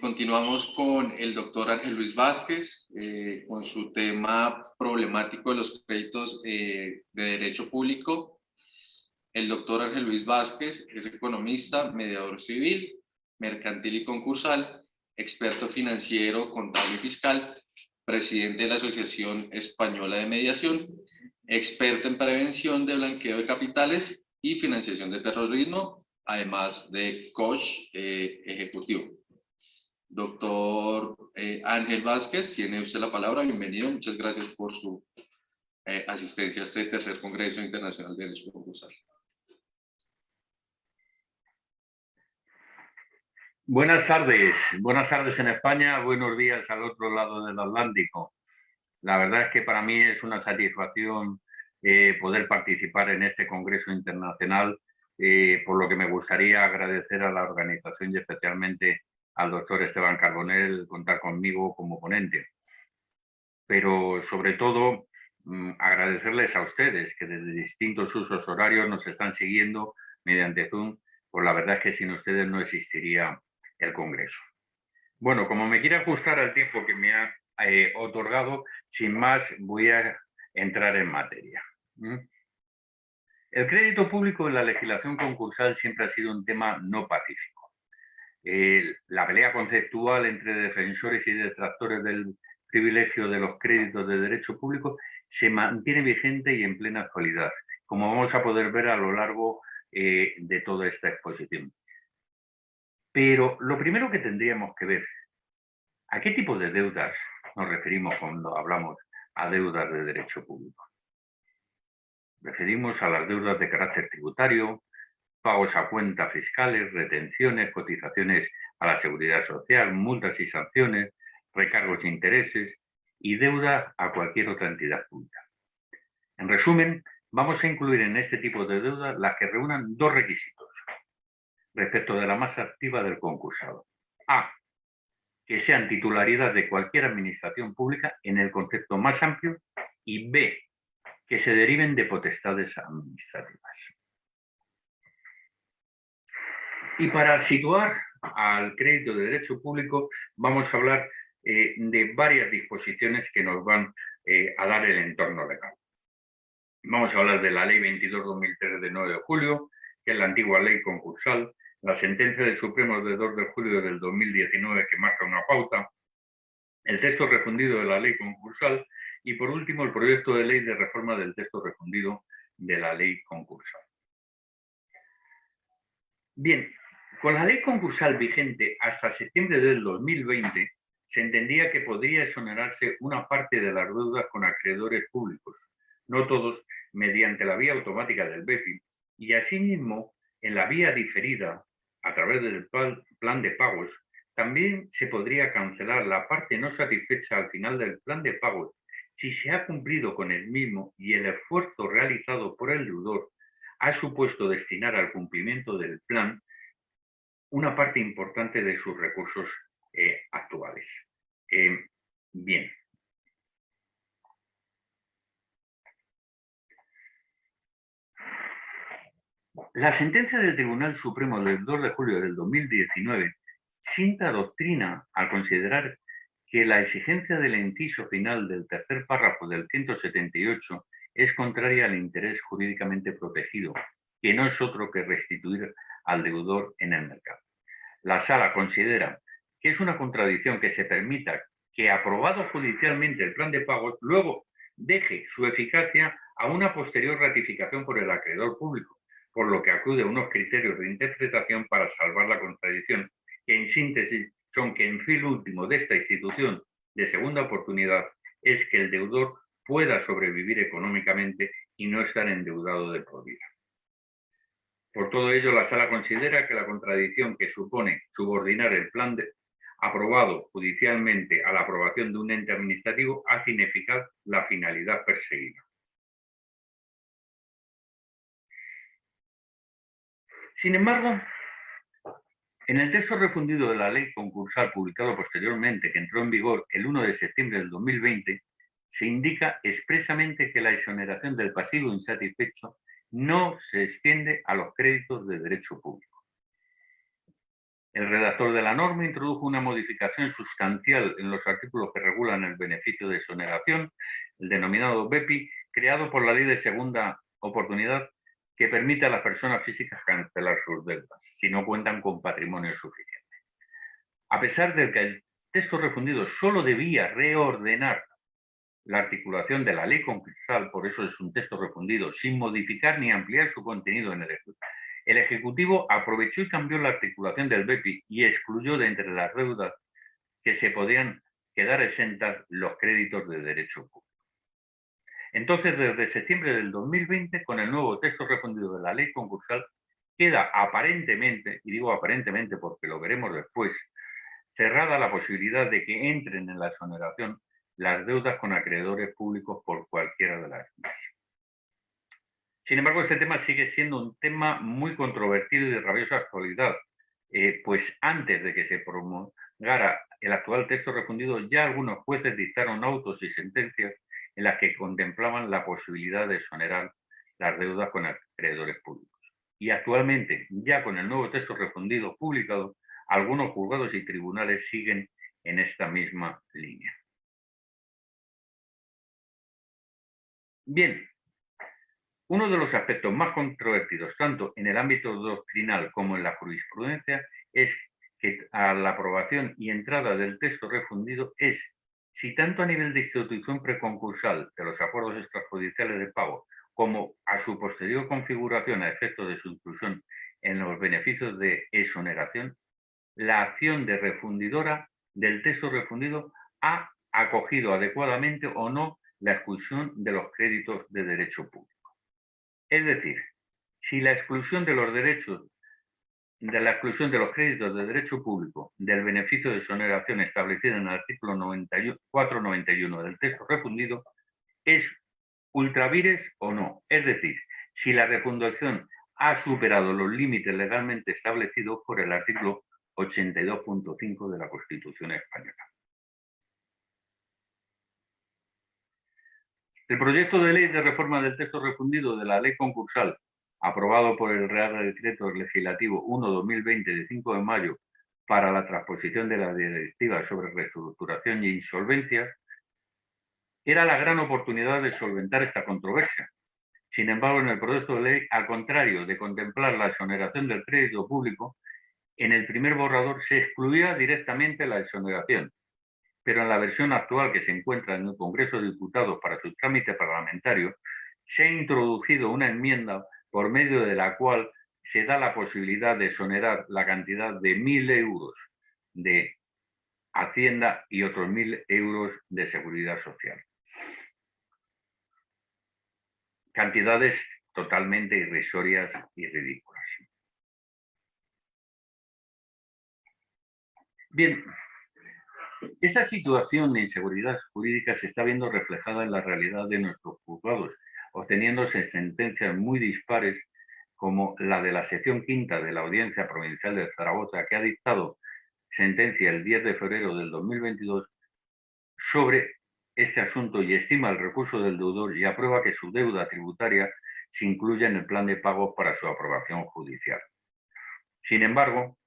Continuamos con el doctor Ángel Luis Vázquez, con su tema problemático de los créditos de derecho público. El doctor Ángel Luis Vázquez es economista, mediador civil, mercantil y concursal, experto financiero, contable y fiscal, presidente de la Asociación Española de Mediación, experto en prevención de blanqueo de capitales y financiación de terrorismo, además de coach ejecutivo. Doctor Ángel Vázquez, tiene usted la palabra. Bienvenido. Muchas gracias por su asistencia a este tercer Congreso Internacional de Derecho Concursal. Buenas tardes en España, buenos días al otro lado del Atlántico. La verdad es que para mí es una satisfacción poder participar en este Congreso Internacional, por lo que me gustaría agradecer a la organización y especialmente al doctor Esteban Carbonell contar conmigo como ponente. Pero sobre todo agradecerles a ustedes que desde distintos usos horarios nos están siguiendo mediante Zoom, pues la verdad es que sin ustedes no existiría el Congreso. Bueno, como me quiere ajustar al tiempo que me ha otorgado, sin más voy a entrar en materia. El crédito público en la legislación concursal siempre ha sido un tema no pacífico. La pelea conceptual entre defensores y detractores del privilegio de los créditos de derecho público se mantiene vigente y en plena actualidad, como vamos a poder ver a lo largo de toda esta exposición. Pero lo primero que tendríamos que ver, ¿a qué tipo de deudas nos referimos cuando hablamos a deudas de derecho público? Referimos a las deudas de carácter tributario, pagos a cuenta fiscales, retenciones, cotizaciones a la seguridad social, multas y sanciones, recargos e intereses y deuda a cualquier otra entidad pública. En resumen, vamos a incluir en este tipo de deudas las que reúnan dos requisitos respecto de la masa activa del concursado. A, que sean titularidad de cualquier administración pública en el concepto más amplio, y B, que se deriven de potestades administrativas. Y para situar al crédito de derecho público, vamos a hablar de varias disposiciones que nos van a dar el entorno legal. Vamos a hablar de la Ley 22/2003 de 9 de julio, que es la antigua ley concursal, la sentencia del Supremo de 2 de julio del 2019 que marca una pauta, el texto refundido de la ley concursal y, por último, el proyecto de ley de reforma del texto refundido de la ley concursal. Bien, con la ley concursal vigente hasta septiembre del 2020, se entendía que podría exonerarse una parte de las deudas con acreedores públicos, no todos, mediante la vía automática del BEFI, y asimismo, en la vía diferida, a través del plan de pagos, también se podría cancelar la parte no satisfecha al final del plan de pagos si se ha cumplido con el mismo y el esfuerzo realizado por el deudor ha supuesto destinar al cumplimiento del plan una parte importante de sus recursos actuales. Bien. La sentencia del Tribunal Supremo del 2 de julio del 2019 sienta doctrina al considerar que la exigencia del inciso final del tercer párrafo del 178 es contraria al interés jurídicamente protegido, que no es otro que restituir al deudor en el mercado. La Sala considera que es una contradicción que se permita que, aprobado judicialmente el plan de pagos, luego deje su eficacia a una posterior ratificación por el acreedor público, por lo que acude a unos criterios de interpretación para salvar la contradicción, que en síntesis son que el fin último de esta institución de segunda oportunidad es que el deudor pueda sobrevivir económicamente y no estar endeudado de por vida. Por todo ello, la Sala considera que la contradicción que supone subordinar el plan aprobado judicialmente a la aprobación de un ente administrativo hace ineficaz la finalidad perseguida. Sin embargo, en el texto refundido de la ley concursal publicado posteriormente, que entró en vigor el 1 de septiembre del 2020, se indica expresamente que la exoneración del pasivo insatisfecho no se extiende a los créditos de derecho público. El redactor de la norma introdujo una modificación sustancial en los artículos que regulan el beneficio de exoneración, el denominado BEPI, creado por la Ley de Segunda Oportunidad, que permite a las personas físicas cancelar sus deudas si no cuentan con patrimonio suficiente. A pesar de que el texto refundido solo debía reordenar la articulación de la ley concursal, por eso es un texto refundido, sin modificar ni ampliar su contenido en el Ejecutivo aprovechó y cambió la articulación del BEPI y excluyó de entre las deudas que se podían quedar exentas los créditos de derecho público. Entonces, desde septiembre del 2020, con el nuevo texto refundido de la ley concursal, queda aparentemente, y digo aparentemente porque lo veremos después, cerrada la posibilidad de que entren en la exoneración las deudas con acreedores públicos por cualquiera de las vías. Sin embargo, este tema sigue siendo un tema muy controvertido y de rabiosa actualidad, pues antes de que se promulgara el actual texto refundido, ya algunos jueces dictaron autos y sentencias en las que contemplaban la posibilidad de exonerar las deudas con acreedores públicos. Y actualmente, ya con el nuevo texto refundido publicado, algunos juzgados y tribunales siguen en esta misma línea. Bien, uno de los aspectos más controvertidos, tanto en el ámbito doctrinal como en la jurisprudencia, es que a la aprobación y entrada del texto refundido es si tanto a nivel de institución preconcursal de los acuerdos extrajudiciales de pago como a su posterior configuración a efectos de su inclusión en los beneficios de exoneración, la acción de refundidora del texto refundido ha acogido adecuadamente o no la exclusión de los créditos de derecho público. Es decir, si la exclusión de los derechos, de la exclusión de los créditos de derecho público del beneficio de exoneración establecido en el artículo 491 del texto refundido es ultra vires o no, es decir, si la refundación ha superado los límites legalmente establecidos por el artículo 82.5 de la Constitución española. El proyecto de ley de reforma del texto refundido de la ley concursal, aprobado por el Real Decreto Legislativo 1/2020 de 5 de mayo para la transposición de la Directiva sobre reestructuración e insolvencia, era la gran oportunidad de solventar esta controversia. Sin embargo, en el proyecto de ley, al contrario de contemplar la exoneración del crédito público, en el primer borrador se excluía directamente la exoneración, pero en la versión actual que se encuentra en el Congreso de Diputados para su trámite parlamentario, se ha introducido una enmienda por medio de la cual se da la posibilidad de exonerar la cantidad de 1.000 euros de Hacienda y otros 1.000 euros de Seguridad Social. Cantidades totalmente irrisorias y ridículas. Bien, esta situación de inseguridad jurídica se está viendo reflejada en la realidad de nuestros juzgados, obteniéndose sentencias muy dispares como la de la sección quinta de la Audiencia Provincial de Zaragoza, que ha dictado sentencia el 10 de febrero del 2022 sobre este asunto y estima el recurso del deudor y aprueba que su deuda tributaria se incluya en el plan de pagos para su aprobación judicial. Sin embargo,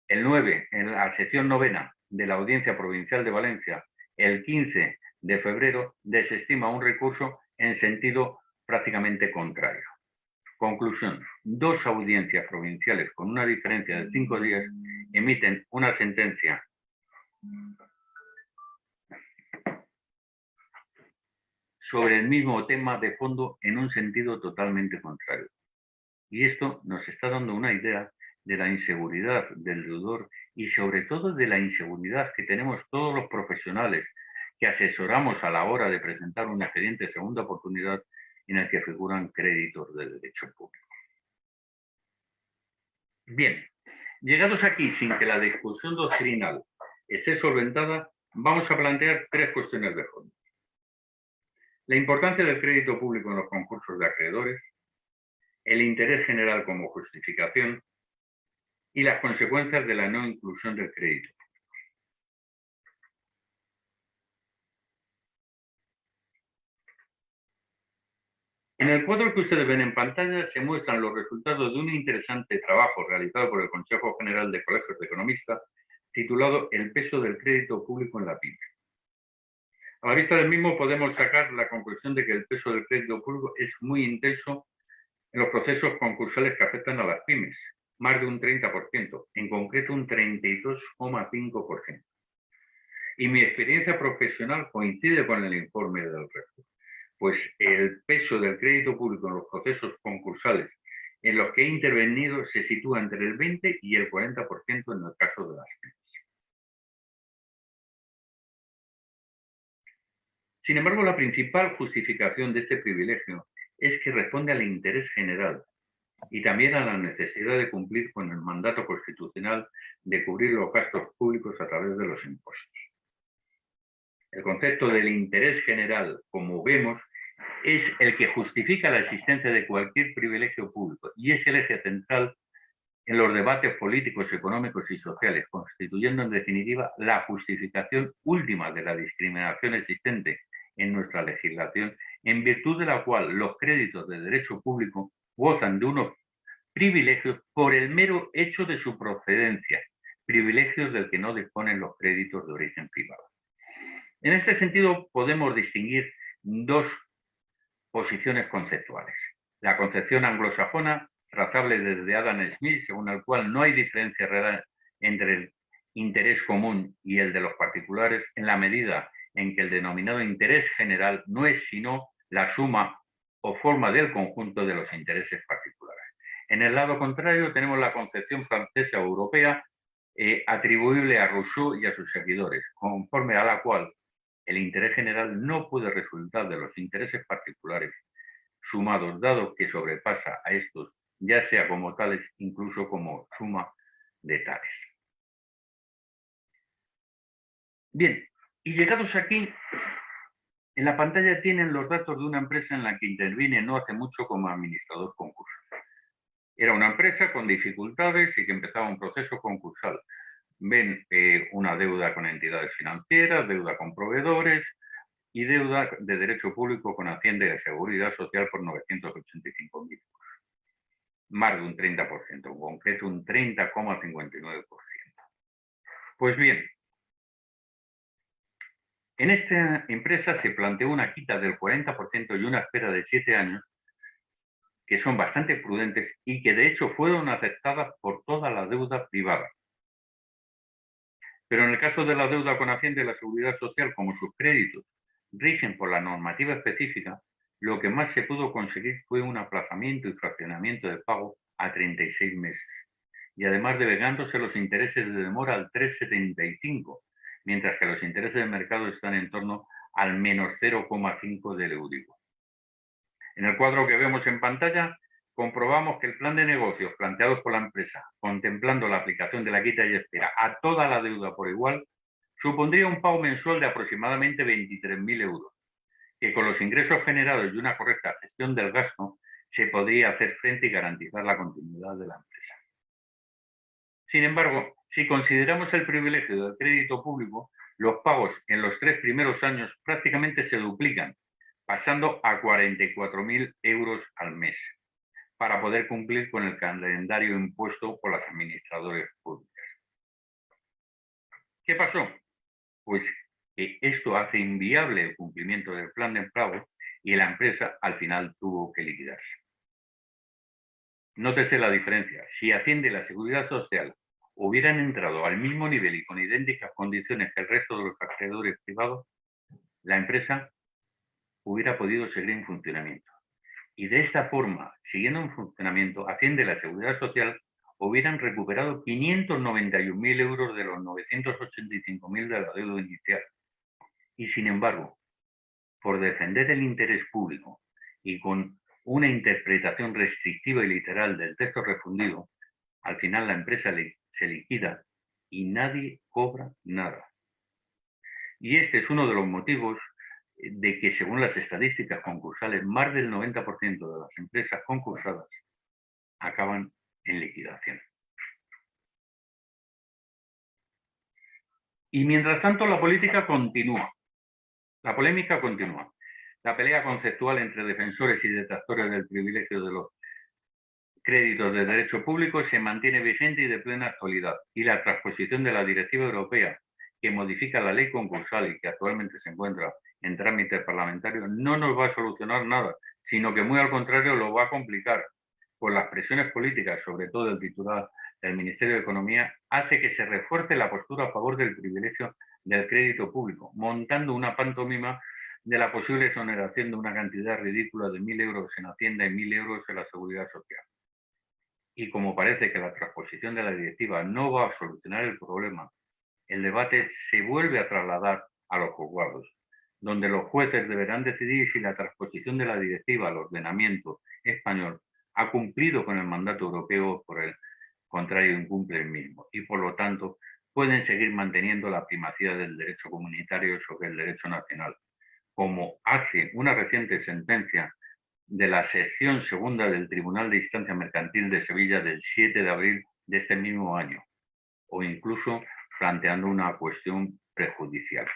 el 9, en la sección novena de la Audiencia Provincial de Valencia, el 15 de febrero, desestima un recurso en sentido prácticamente contrario. Conclusión: dos audiencias provinciales con una diferencia de 5 días emiten una sentencia sobre el mismo tema de fondo en un sentido totalmente contrario. Y esto nos está dando una idea de la inseguridad del deudor y sobre todo de la inseguridad que tenemos todos los profesionales que asesoramos a la hora de presentar un expediente de segunda oportunidad en el que figuran créditos de derecho público. Bien, llegados aquí sin que la discusión doctrinal esté solventada, vamos a plantear tres cuestiones de fondo. La importancia del crédito público en los concursos de acreedores, el interés general como justificación y las consecuencias de la no inclusión del crédito. En el cuadro que ustedes ven en pantalla se muestran los resultados de un interesante trabajo realizado por el Consejo General de Colegios de Economistas titulado El peso del crédito público en la PYME. A la vista del mismo podemos sacar la conclusión de que el peso del crédito público es muy intenso en los procesos concursales que afectan a las pymes, más de un 30%, en concreto un 32,5%. Y mi experiencia profesional coincide con el informe del REFO, pues el peso del crédito público en los procesos concursales en los que he intervenido se sitúa entre el 20 y el 40% en el caso de las pymes. Sin embargo, la principal justificación de este privilegio es que responde al interés general y también a la necesidad de cumplir con el mandato constitucional de cubrir los gastos públicos a través de los impuestos. El concepto del interés general, como vemos, es el que justifica la existencia de cualquier privilegio público y es el eje central en los debates políticos, económicos y sociales, constituyendo en definitiva la justificación última de la discriminación existente en nuestra legislación, en virtud de la cual los créditos de derecho público gozan de unos privilegios por el mero hecho de su procedencia, privilegios del que no disponen los créditos de origen privado. En este sentido, podemos distinguir dos posiciones conceptuales. La concepción anglosajona, trazable desde Adam Smith, según el cual no hay diferencia real entre el interés común y el de los particulares, en la medida en que el denominado interés general no es sino la suma o forma del conjunto de los intereses particulares. En el lado contrario tenemos la concepción francesa o europea atribuible a Rousseau y a sus seguidores, conforme a la cual el interés general no puede resultar de los intereses particulares sumados, dado que sobrepasa a estos, ya sea como tales, incluso como suma de tales. Bien, y llegados aquí, en la pantalla tienen los datos de una empresa en la que intervine no hace mucho como administrador concursal. Era una empresa con dificultades y que empezaba un proceso concursal. Ven una deuda con entidades financieras, deuda con proveedores y deuda de derecho público con Hacienda y de Seguridad Social por 985.000 euros. Más de un 30%, en concreto un 30,59%. Pues bien, en esta empresa se planteó una quita del 40% y una espera de 7 años, que son bastante prudentes y que de hecho fueron aceptadas por toda la deuda privada. Pero en el caso de la deuda con Hacienda y la Seguridad Social, como sus créditos rigen por la normativa específica, lo que más se pudo conseguir fue un aplazamiento y fraccionamiento de pago a 36 meses. Y además devengándose los intereses de demora al 3,75, mientras que los intereses de mercado están en torno al menos 0,5 del Euribor. En el cuadro que vemos en pantalla, comprobamos que el plan de negocios planteado por la empresa, contemplando la aplicación de la quita y espera a toda la deuda por igual, supondría un pago mensual de aproximadamente 23.000 euros, que con los ingresos generados y una correcta gestión del gasto se podría hacer frente y garantizar la continuidad de la empresa. Sin embargo, si consideramos el privilegio del crédito público, los pagos en los 3 primeros años prácticamente se duplican, pasando a 44.000 euros al mes, para poder cumplir con el calendario impuesto por las administradoras públicas. ¿Qué pasó? Pues que esto hace inviable el cumplimiento del plan de pago y la empresa al final tuvo que liquidarse. Nótese la diferencia. Si Hacienda y la Seguridad Social hubieran entrado al mismo nivel y con idénticas condiciones que el resto de los acreedores privados, la empresa hubiera podido seguir en funcionamiento. Y de esta forma, siguiendo en funcionamiento, Hacienda y la Seguridad Social hubieran recuperado 591.000 euros de los 985.000 de la deuda inicial. Y sin embargo, por defender el interés público y con una interpretación restrictiva y literal del texto refundido, al final la empresa se liquida y nadie cobra nada. Y este es uno de los motivos de que, según las estadísticas concursales, más del 90% de las empresas concursadas acaban en liquidación. Y mientras tanto, la política continúa. La polémica continúa. La pelea conceptual entre defensores y detractores del privilegio de los créditos de derecho público se mantiene vigente y de plena actualidad, y la transposición de la Directiva Europea, que modifica la ley concursal y que actualmente se encuentra en trámite parlamentario, no nos va a solucionar nada, sino que muy al contrario lo va a complicar, pues las presiones políticas, sobre todo el titular del Ministerio de Economía, hace que se refuerce la postura a favor del privilegio del crédito público, montando una pantomima de la posible exoneración de una cantidad ridícula de 1.000 euros en Hacienda y 1.000 euros en la Seguridad Social. Y como parece que la transposición de la directiva no va a solucionar el problema, el debate se vuelve a trasladar a los juzgados, donde los jueces deberán decidir si la transposición de la directiva al ordenamiento español ha cumplido con el mandato europeo o por el contrario incumple el mismo, y por lo tanto pueden seguir manteniendo la primacía del derecho comunitario sobre el derecho nacional, como hace una reciente sentencia de la sección segunda del Tribunal de Instancia Mercantil de Sevilla del 7 de abril de este mismo año, o incluso planteando una cuestión prejudicial.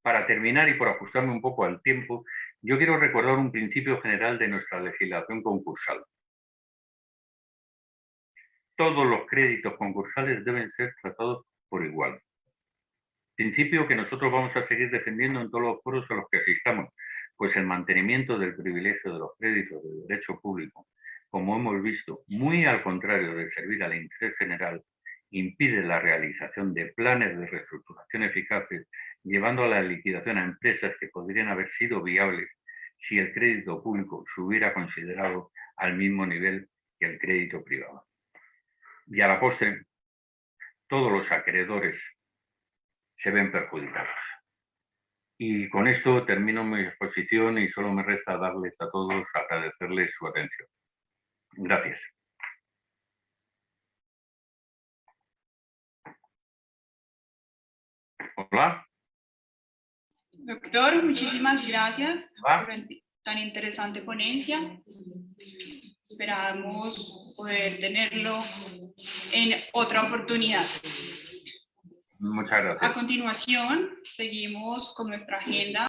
Para terminar y por ajustarme un poco al tiempo, yo quiero recordar un principio general de nuestra legislación concursal. Todos los créditos concursales deben ser tratados por igual. Principio que nosotros vamos a seguir defendiendo en todos los foros a los que asistamos, pues el mantenimiento del privilegio de los créditos de derecho público, como hemos visto, muy al contrario de servir al interés general, impide la realización de planes de reestructuración eficaces, llevando a la liquidación a empresas que podrían haber sido viables si el crédito público se hubiera considerado al mismo nivel que el crédito privado. Y a la postre, todos los acreedores se ven perjudicados. Y con esto termino mi exposición y solo me resta darles a todos, agradecerles su atención. Gracias. Hola. Doctor, muchísimas gracias por tan interesante ponencia. Esperamos poder tenerlo en otra oportunidad. Muchas gracias. A continuación, seguimos con nuestra agenda.